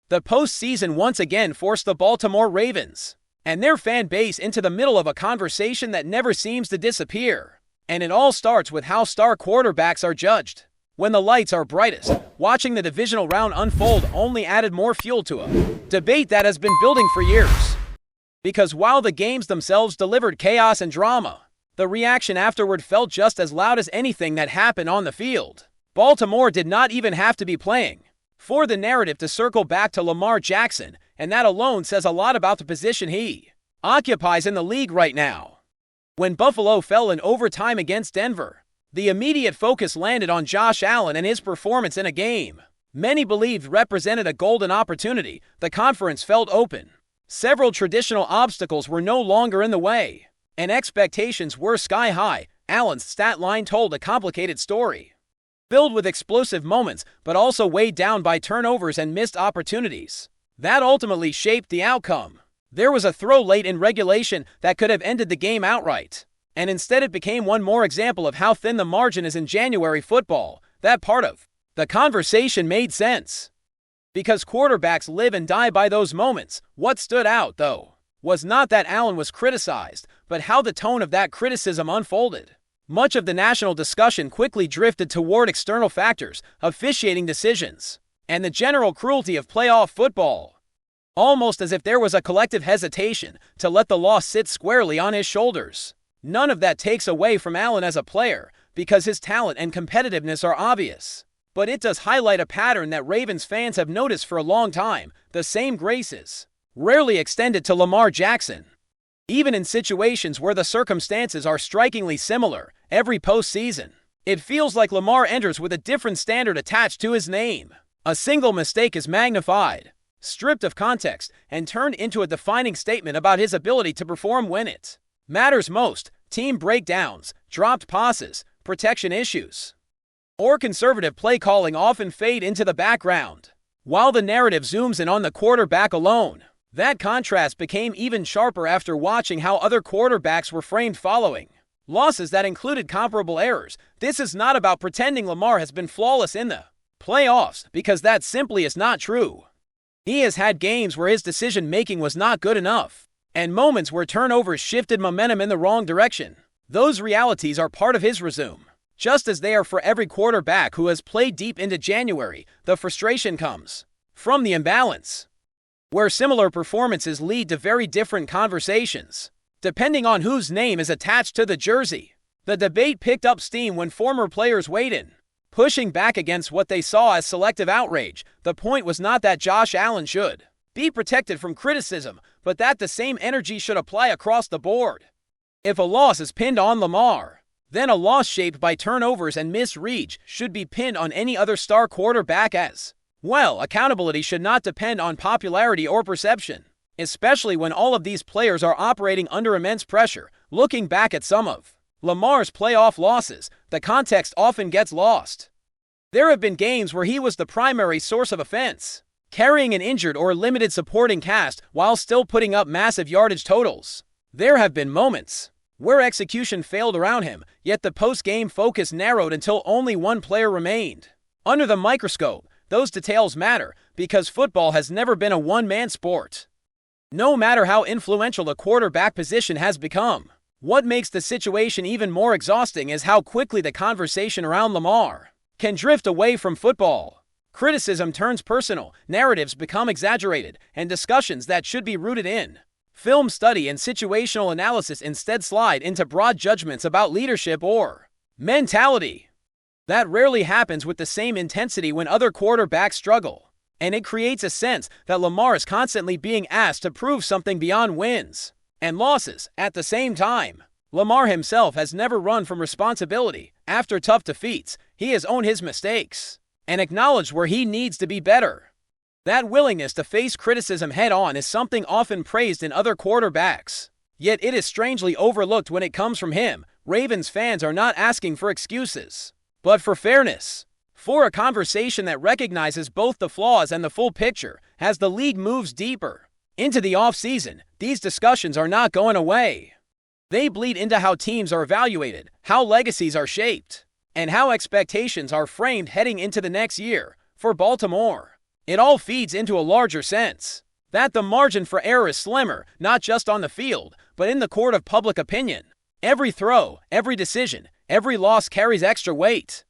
The postseason once again forced the Baltimore Ravens and their fan base into the middle of a conversation that never seems to disappear. And it all starts with how star quarterbacks are judged. When the lights are brightest, watching the divisional round unfold only added more fuel to a debate that has been building for years. Because while the games themselves delivered chaos and drama, the reaction afterward felt just as loud as anything that happened on the field. Baltimore did not even have to be playing for the narrative to circle back to Lamar Jackson, and that alone says a lot about the position he occupies in the league right now. When Buffalo fell in overtime against Denver, the immediate focus landed on Josh Allen and his performance in a game many believed represented a golden opportunity. The conference felt open. Several traditional obstacles were no longer in the way, and expectations were sky high. Allen's stat line told a complicated story, filled with explosive moments, but also weighed down by turnovers and missed opportunities that ultimately shaped the outcome. There was a throw late in regulation that could have ended the game outright, and instead it became one more example of how thin the margin is in January football. That part of the conversation made sense, because quarterbacks live and die by those moments. What stood out, though, was not that Allen was criticized, but how the tone of that criticism unfolded. Much of the national discussion quickly drifted toward external factors, officiating decisions, and the general cruelty of playoff football, almost as if there was a collective hesitation to let the loss sit squarely on his shoulders. None of that takes away from Allen as a player, because his talent and competitiveness are obvious. But it does highlight a pattern that Ravens fans have noticed for a long time. The same graces rarely extended to Lamar Jackson. Even in situations where the circumstances are strikingly similar, every postseason, it feels like Lamar enters with a different standard attached to his name. A single mistake is magnified, stripped of context, and turned into a defining statement about his ability to perform when it matters most. Team breakdowns, dropped passes, protection issues, or conservative play calling often fade into the background, while the narrative zooms in on the quarterback alone. That contrast became even sharper after watching how other quarterbacks were framed following losses that included comparable errors. This is not about pretending Lamar has been flawless in the playoffs, because that simply is not true. He has had games where his decision-making was not good enough, and moments where turnovers shifted momentum in the wrong direction. Those realities are part of his resume, just as they are for every quarterback who has played deep into January. The frustration comes from the imbalance, where similar performances lead to very different conversations, depending on whose name is attached to the jersey. The debate picked up steam when former players weighed in, pushing back against what they saw as selective outrage. The point was not that Josh Allen should be protected from criticism, but that the same energy should apply across the board. If a loss is pinned on Lamar, then a loss shaped by turnovers and misreads should be pinned on any other star quarterback as well. Accountability should not depend on popularity or perception, especially when all of these players are operating under immense pressure. Looking back at some of Lamar's playoff losses, the context often gets lost. There have been games where he was the primary source of offense, carrying an injured or limited supporting cast while still putting up massive yardage totals. There have been moments where execution failed around him, yet the post-game focus narrowed until only one player remained under the microscope. Those details matter, because football has never been a one-man sport, no matter how influential the quarterback position has become. What makes the situation even more exhausting is how quickly the conversation around Lamar can drift away from football. Criticism turns personal, narratives become exaggerated, and discussions that should be rooted in film study and situational analysis instead slide into broad judgments about leadership or mentality. That rarely happens with the same intensity when other quarterbacks struggle, and it creates a sense that Lamar is constantly being asked to prove something beyond wins and losses. At the same time, Lamar himself has never run from responsibility. After tough defeats, he has owned his mistakes and acknowledged where he needs to be better. That willingness to face criticism head-on is something often praised in other quarterbacks, yet it is strangely overlooked when it comes from him. Ravens fans are not asking for excuses, but for fairness, for a conversation that recognizes both the flaws and the full picture. As the league moves deeper into the offseason, these discussions are not going away. They bleed into how teams are evaluated, how legacies are shaped, and how expectations are framed heading into the next year. For Baltimore, It all feeds into a larger sense that the margin for error is slimmer, not just on the field, but in the court of public opinion. Every throw, every decision, every loss carries extra weight.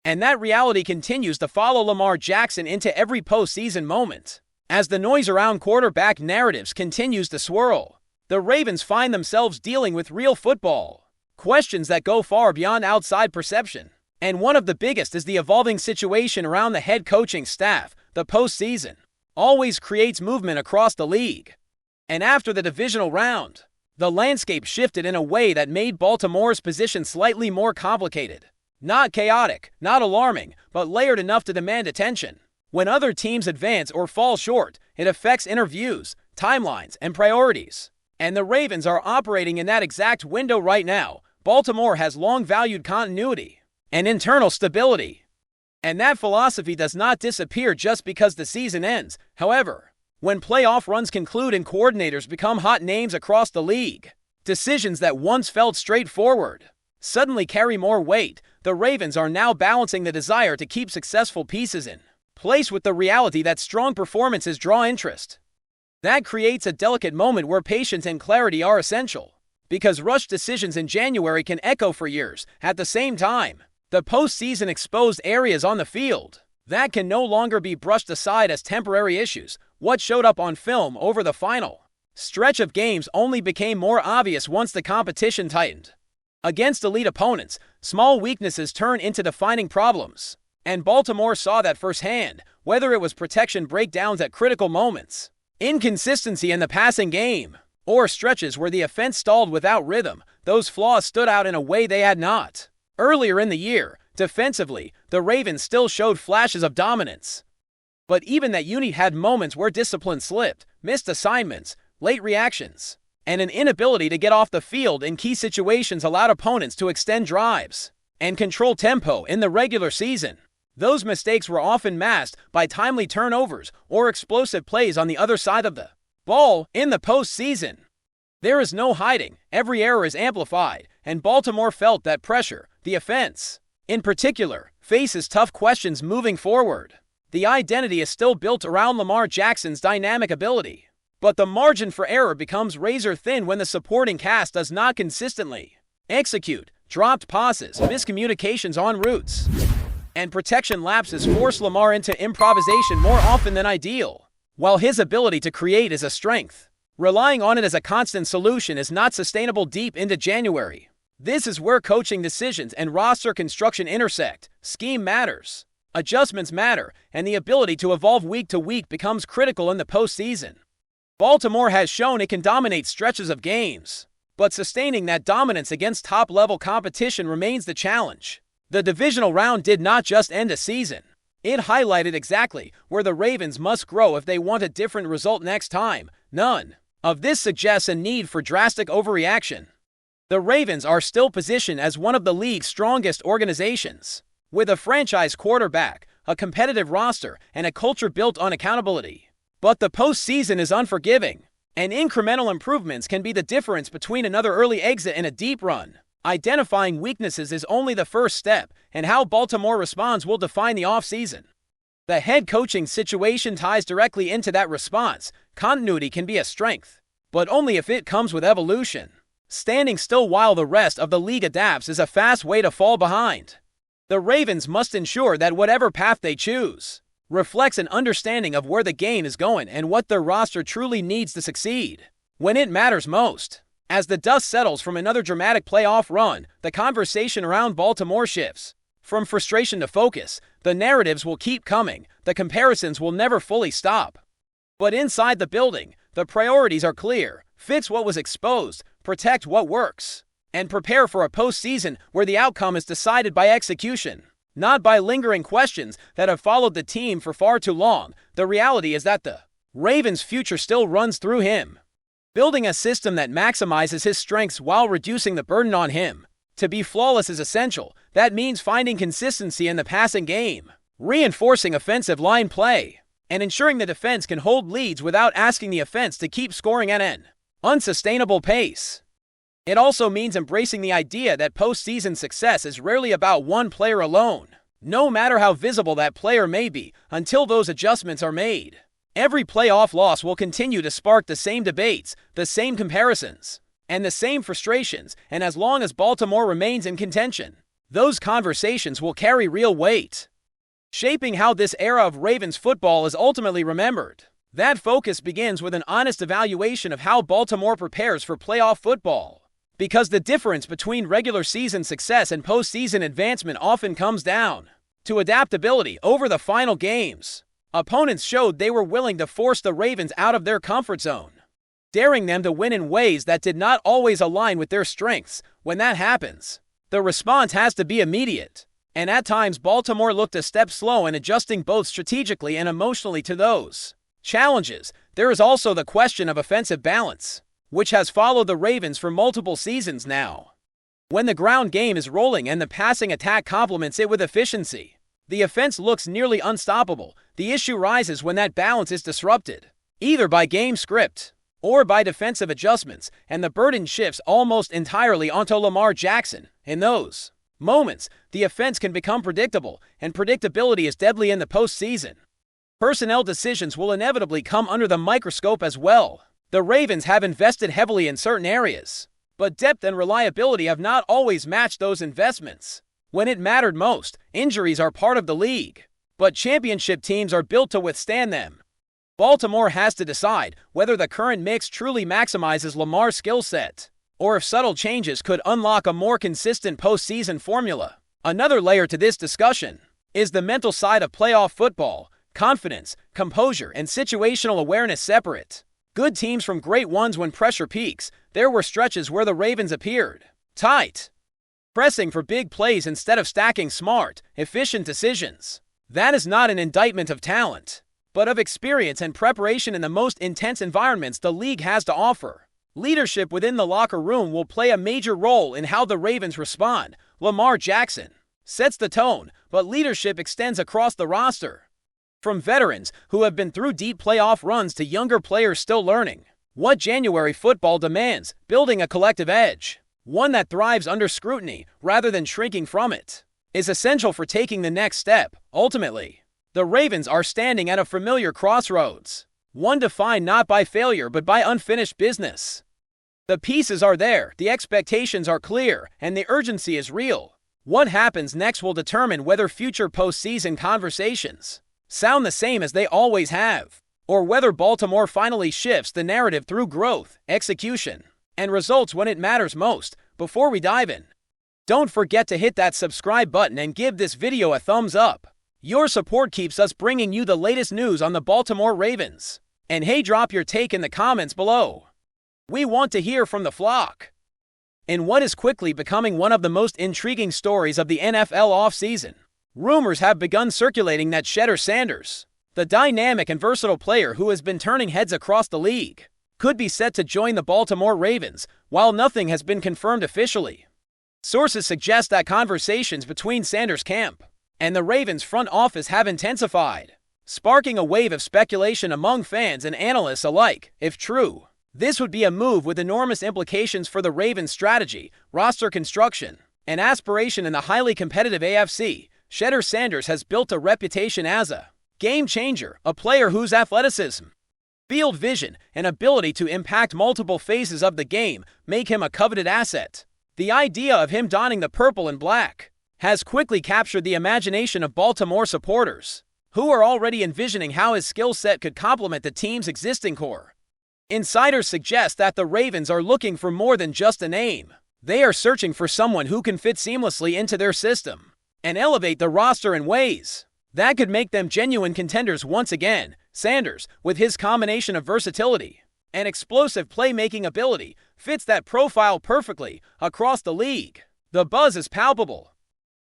And that reality continues to follow Lamar Jackson into every postseason moment. As the noise around quarterback narratives continues to swirl, the Ravens find themselves dealing with real football questions that go far beyond outside perception. And one of the biggest is the evolving situation around the head coaching staff. The postseason always creates movement across the league. And after the divisional round, the landscape shifted in a way that made Baltimore's position slightly more complicated. Not chaotic, not alarming, but layered enough to demand attention. When other teams advance or fall short, it affects interviews, timelines, and priorities. And the Ravens are operating in that exact window right now. Baltimore has long valued continuity and internal stability. And that philosophy does not disappear just because the season ends. However, when playoff runs conclude and coordinators become hot names across the league, decisions that once felt straightforward suddenly carry more weight. The Ravens are now balancing the desire to keep successful pieces in place with the reality that strong performances draw interest. That creates a delicate moment where patience and clarity are essential, because rushed decisions in January can echo for years. At the same time, the postseason exposed areas on the field that can no longer be brushed aside as temporary issues. What showed up on film over the final stretch of games only became more obvious once the competition tightened. Against elite opponents, small weaknesses turn into defining problems. And Baltimore saw that firsthand, whether it was protection breakdowns at critical moments, inconsistency in the passing game, or stretches where the offense stalled without rhythm. Those flaws stood out in a way they had not earlier in the year. Defensively, the Ravens still showed flashes of dominance. But even that unit had moments where discipline slipped, missed assignments, late reactions, and an inability to get off the field in key situations allowed opponents to extend drives and control tempo in the regular season. Those mistakes were often masked by timely turnovers or explosive plays on the other side of the ball. In the postseason, there is no hiding. Every error is amplified, and Baltimore felt that pressure. The offense, in particular, faces tough questions moving forward. The identity is still built around Lamar Jackson's dynamic ability, but the margin for error becomes razor thin when the supporting cast does not consistently execute. Dropped passes, miscommunications en routes, and protection lapses force Lamar into improvisation more often than ideal. While his ability to create is a strength, relying on it as a constant solution is not sustainable deep into January. This is where coaching decisions and roster construction intersect. Scheme matters, adjustments matter, and the ability to evolve week to week becomes critical in the postseason. Baltimore has shown it can dominate stretches of games, but sustaining that dominance against top-level competition remains the challenge. The divisional round did not just end a season. It highlighted exactly where the Ravens must grow if they want a different result next time. None of this suggests a need for drastic overreaction. The Ravens are still positioned as one of the league's strongest organizations, with a franchise quarterback, a competitive roster, and a culture built on accountability. But the postseason is unforgiving, and incremental improvements can be the difference between another early exit and a deep run. Identifying weaknesses is only the first step, and how Baltimore responds will define the offseason. The head coaching situation ties directly into that response. Continuity can be a strength, but only if it comes with evolution. Standing still while the rest of the league adapts is a fast way to fall behind. The Ravens must ensure that whatever path they choose reflects an understanding of where the game is going and what their roster truly needs to succeed when it matters most. As the dust settles from another dramatic playoff run, the conversation around Baltimore shifts. From frustration to focus, the narratives will keep coming, the comparisons will never fully stop. But inside the building, the priorities are clear. Fix what was exposed, protect what works, and prepare for a postseason where the outcome is decided by execution, not by lingering questions that have followed the team for far too long. The reality is that the Ravens' future still runs through him. Building a system that maximizes his strengths while reducing the burden on him. To be flawless is essential. That means finding consistency in the passing game, reinforcing offensive line play, and ensuring the defense can hold leads without asking the offense to keep scoring at an unsustainable pace. It also means embracing the idea that postseason success is rarely about one player alone. no matter how visible that player may be, until those adjustments are made. Every playoff loss will continue to spark the same debates, the same comparisons, and the same frustrations, and as long as Baltimore remains in contention, those conversations will carry real weight, shaping how this era of Ravens football is ultimately remembered. That focus begins with an honest evaluation of how Baltimore prepares for playoff football, because the difference between regular season success and postseason advancement often comes down to adaptability over the final games. Opponents showed they were willing to force the Ravens out of their comfort zone, daring them to win in ways that did not always align with their strengths. When that happens, the response has to be immediate, and at times Baltimore looked a step slow in adjusting both strategically and emotionally to those challenges. There is also the question of offensive balance, which has followed the Ravens for multiple seasons now. When the ground game is rolling and the passing attack complements it with efficiency, the offense looks nearly unstoppable. The issue rises when that balance is disrupted, either by game script or by defensive adjustments, and the burden shifts almost entirely onto Lamar Jackson. In those moments, the offense can become predictable, and predictability is deadly in the postseason. Personnel decisions will inevitably come under the microscope as well. The Ravens have invested heavily in certain areas, but depth and reliability have not always matched those investments. When it mattered most, injuries are part of the league, but championship teams are built to withstand them. Baltimore has to decide whether the current mix truly maximizes Lamar's skill set, or if subtle changes could unlock a more consistent postseason formula. Another layer to this discussion is the mental side of playoff football. Confidence, composure, and situational awareness separate good teams from great ones. When pressure peaks, there were stretches where the Ravens appeared tight, pressing for big plays instead of stacking smart, efficient decisions. That is not an indictment of talent, but of experience and preparation in the most intense environments the league has to offer. Leadership within the locker room will play a major role in how the Ravens respond. Lamar Jackson sets the tone, but leadership extends across the roster. From veterans who have been through deep playoff runs to younger players still learning what January football demands, building a collective edge, one that thrives under scrutiny rather than shrinking from it, is essential for taking the next step. Ultimately, the Ravens are standing at a familiar crossroads, one defined not by failure but by unfinished business. The pieces are there, the expectations are clear, and the urgency is real. What happens next will determine whether future postseason conversations sound the same as they always have, or whether Baltimore finally shifts the narrative through growth, execution, and results when it matters most. Before we dive in, don't forget to hit that subscribe button and give this video a thumbs up. Your support keeps us bringing you the latest news on the Baltimore Ravens. And hey, drop your take in the comments below. We want to hear from the flock. In what is quickly becoming one of the most intriguing stories of the NFL offseason, rumors have begun circulating that SHEDEUR Sanders, the dynamic and versatile player who has been turning heads across the league, could be set to join the Baltimore Ravens. While nothing has been confirmed officially, sources suggest that conversations between Sanders' camp and the Ravens front office have intensified, sparking a wave of speculation among fans and analysts alike. If true, this would be a move with enormous implications for the Ravens' strategy, roster construction, and aspiration in the highly competitive AFC. SHEDEUR Sanders has built a reputation as a game changer, a player whose athleticism, field vision, and ability to impact multiple phases of the game make him a coveted asset. The idea of him donning the purple and black has quickly captured the imagination of Baltimore supporters, who are already envisioning how his skill set could complement the team's existing core. Insiders suggest that the Ravens are looking for more than just a name. They are searching for someone who can fit seamlessly into their system and elevate the roster in ways that could make them genuine contenders once again. Sanders, with his combination of versatility and explosive playmaking ability, fits that profile perfectly across the league. The buzz is palpable.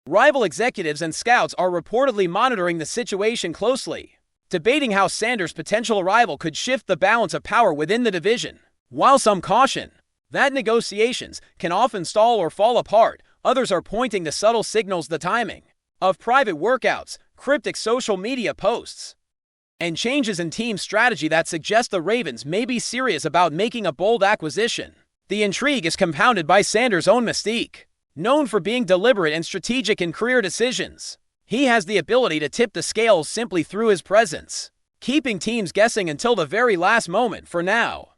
Rival executives and scouts are reportedly monitoring the situation closely, debating how Sanders' potential arrival could shift the balance of power within the division. While some caution that negotiations can often stall or fall apart, others are pointing to subtle signals. The timing of private workouts, cryptic social media posts, and changes in team strategy that suggest the Ravens may be serious about making a bold acquisition. The intrigue is compounded by Sanders' own mystique. Known for being deliberate and strategic in career decisions, He has the ability to tip the scales simply through his presence, keeping teams guessing until the very last moment for now.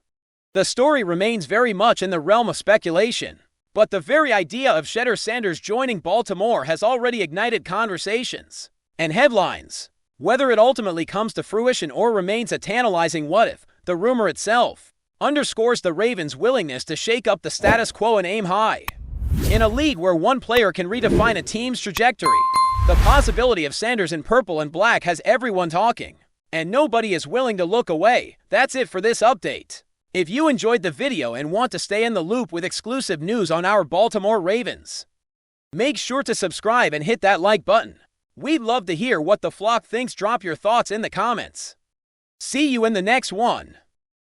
The story remains very much in the realm of speculation, but the very idea of SHEDEUR Sanders joining Baltimore has already ignited conversations and headlines. Whether it ultimately comes to fruition or remains a tantalizing what-if, the rumor itself underscores the Ravens' willingness to shake up the status quo and aim high. In a league where one player can redefine a team's trajectory, the possibility of Sanders in purple and black has everyone talking, and nobody is willing to look away. That's it for this update. If you enjoyed the video and want to stay in the loop with exclusive news on our Baltimore Ravens, make sure to subscribe and hit that like button. We'd love to hear what the flock thinks. Drop your thoughts in the comments. See you in the next one.